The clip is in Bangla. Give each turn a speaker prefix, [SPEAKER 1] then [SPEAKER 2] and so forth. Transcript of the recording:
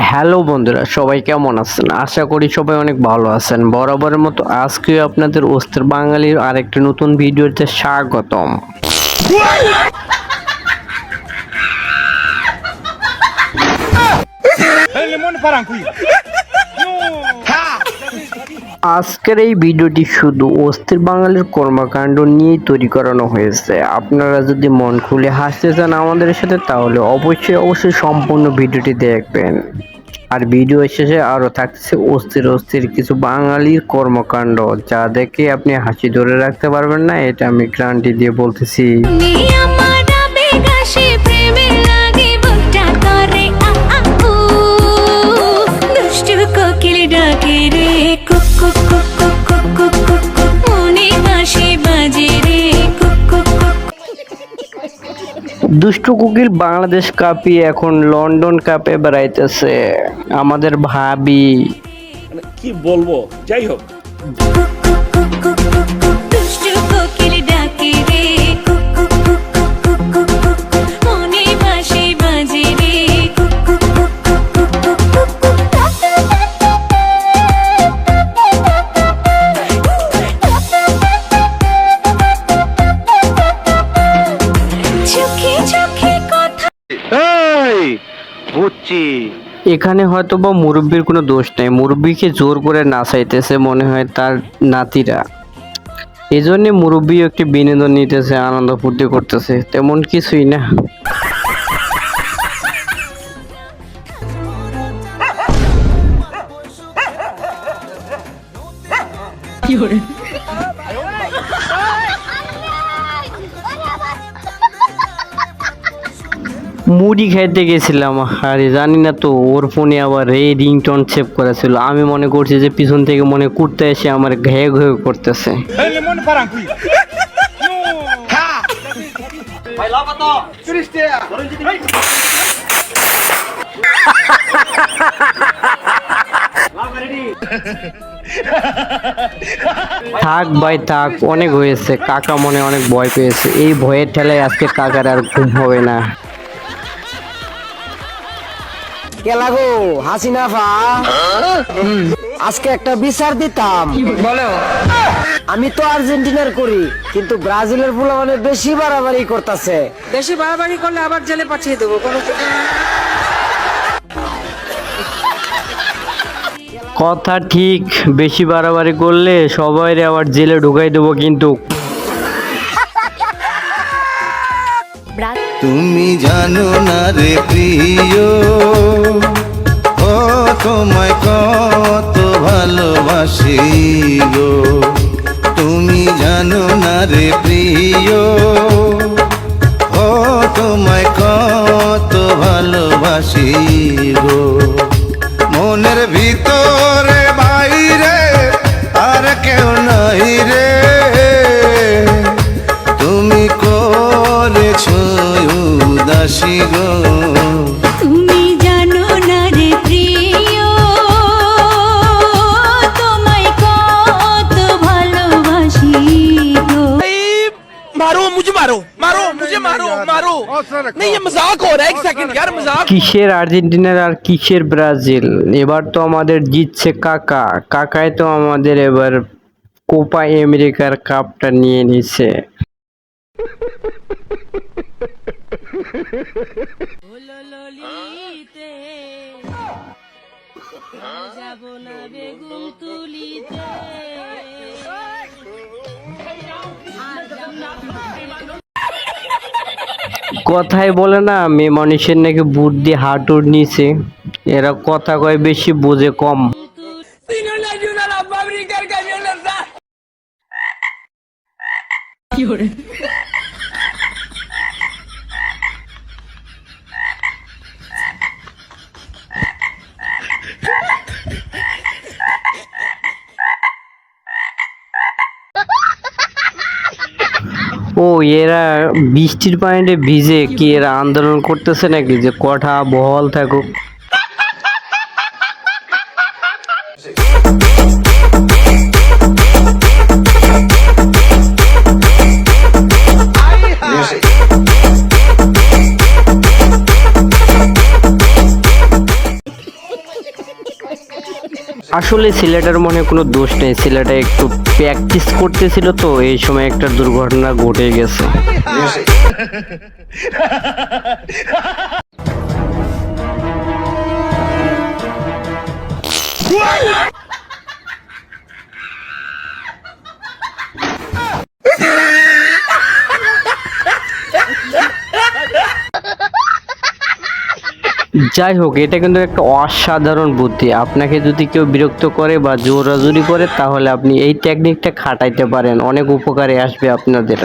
[SPEAKER 1] হ্যালো বন্ধুরা, সবাই কেমন আছেন? আশা করি সবাই অনেক ভালো আছেন। বরাবরের মতো আজকে আপনাদের অস্থির বাঙালির আরেকটি নতুন ভিডিওতে স্বাগতম। আজকের এই ভিডিওটি শুধু অস্থির বাঙালির কর্মকাণ্ড নিয়েই তৈরি করানো হয়েছে। আপনারা যদি মন খুলে হাসতে চান আমাদের সাথে, তাহলে অবশ্যই সম্পূর্ণ ভিডিওটি দেখবেন। আর ভিডিও শেষে আরো থাকছে অস্থির কিছু বাঙালির কর্মকাণ্ড, যা দেখে আপনি হাসি ধরে রাখতে পারবেন না, এটা আমি গ্যারান্টি দিয়ে বলতেছি। দুষ্টু কোকিল বাংলাদেশ কাপিয়ে এখন লন্ডন কাপে বেড়াইতেছে। আমাদের ভাবি
[SPEAKER 2] কি বলবো, যাই হোক।
[SPEAKER 1] এখানে হয়তো বা মুরব্বীর কোনো দোষ নেই, মুরব্বীকে জোর করে নাচাইতেছে মনে হয় তার নাতিরা। এজন্য মুরব্বী একটি বিনোদন নিতেছে, আনন্দ ফুর্তি করতেছে, তেমন কিছুই না। মুড়ি খাইতে গেছিলাম, আরে জানি না তো ওর ফোনে আবার রিংটোন সেভ করা ছিল। আমি মনে করছি যে পিছন থেকে মনে কুর্তা এসে আমার ঘে ঘে করতেছে। থাক ভাই থাক, অনেক হয়েছে। কাকা মনে অনেক ভয় পেয়েছে, এই ভয়ের ঠেলায় আজকে কাকার আর ঘুম হবে না।
[SPEAKER 3] কেলাগো হাসিনা ফা, আজকে একটা বিচার দিতাম। বলো। আমি তো আর্জেন্টিনার করি, কিন্তু ব্রাজিলের ফুলা মানে বেশি বাড়াবাড়ি করতেছে।
[SPEAKER 4] বেশি বাড়াবাড়ি করলে আবার জেলে পাঠিয়ে দেবো।
[SPEAKER 1] কথা ঠিক, বেশি বাড়াবাড়ি করলে সবাই আবার জেলে ঢুকাই দেবো কিন্তু।
[SPEAKER 5] তুমি জানো না রে প্রিয়, ও তোমায় কত ভালোবাসি গো। তুমি জানো না রে প্রিয়, ও তোমায় কত ভালোবাসি গো। মনের ভিতরে বাইরে আর কেউ নাই রে, তুমি করেছো উদাসী গো।
[SPEAKER 6] তুমি জানো না রে প্রিয়, তোমায় কত ভালোবাসি গো।
[SPEAKER 4] मारो मुझे, मारो मुझे, मारो नहीं, ये मजाक हो रहा है। एक सेकंड यार, मजाक।
[SPEAKER 1] কিসের আর্জেন্টিনার আর কিসের ব্রাজিল? এবার তো আমাদের জিতছে কাকা। কাকাই তো আমাদের এবার কোপা আমেরিকার কাপটা নিয়ে নিছে। কথাই বলে না, মেয়ে মানুষের নাকি বুদ্ধি হাঁটুর নিচে। এরা কথা কয় বেশি, বোঝে কম। ও এরা বৃষ্টির পানিতে ভিজে কি এরা আন্দোলন করতেছে নাকি যে কঠা বহাল থাকুক? আসলে ছেলেটার মনে কোনো দোষ নেই, ছেলেটা একটু প্র্যাকটিস করতেছিল তো এই সময় একটা দুর্ঘটনা ঘটে গেছে। যাই হোক, এটা কিন্তু একটা অসাধারণ বুদ্ধি। আপনাকে যদি কেউ বিরক্ত করে বা জোরাজুরি করে তাহলে আপনি এই টেকনিকটা খাটাইতে পারেন, অনেক উপকারে আসবে আপনাদের।